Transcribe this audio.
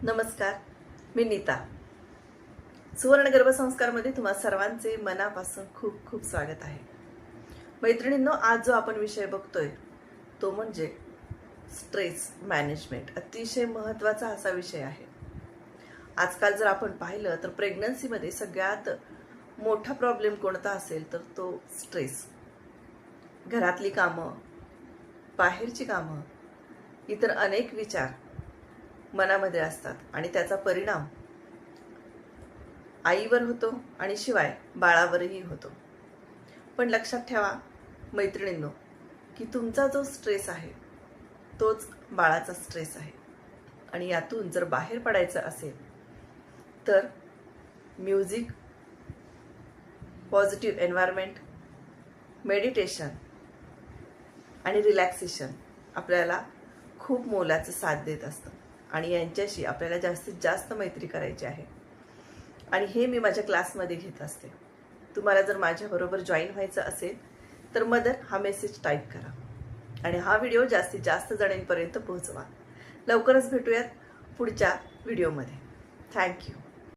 नमस्कार, मी नीता. सुवर्ण गर्भसंस्कारमध्ये तुम्हा सर्वांचे मनापासून खूप खूप स्वागत आहे. मैत्रिणींनो, आज जो आपण विषय बघतोय तो म्हणजे स्ट्रेस मॅनेजमेंट. अतिशय महत्त्वाचा असा विषय आहे. आजकाल जर आपण पाहिलं तर प्रेग्नन्सीमध्ये सगळ्यात मोठा प्रॉब्लेम कोणता असेल तर तो स्ट्रेस. घरातली कामं, बाहेरची कामं, इतर अनेक विचार मनामध्ये असतात आणि त्याचा परिणाम आईवर होतो आणि शिवाय बाळावरही होतो. पण लक्षात ठेवा मैत्रिणींनो, की तुमचा जो स्ट्रेस आहे तोच बाळाचा स्ट्रेस आहे. आणि यातून जर बाहेर पडायचं असेल तर म्युझिक, पॉझिटिव्ह एन्व्हायरमेंट, मेडिटेशन आणि रिलॅक्सेशन आपल्याला खूप मोलाचं साथ देत असतं. आणि यांच्याशी आपल्याला जास्तीत जास्त मैत्री करायची आहे. आणि हे मी माझ्या क्लासमध्ये घेत असते. तुम्हाला जर माझ्याबरोबर जॉईन व्हायचं असेल तर मदर हा मेसेज टाईप करा आणि हा व्हिडिओ जास्तीत जास्त जणांपर्यंत पोहोचवा. लवकरच भेटूयात पुढच्या व्हिडिओमध्ये. थँक्यू.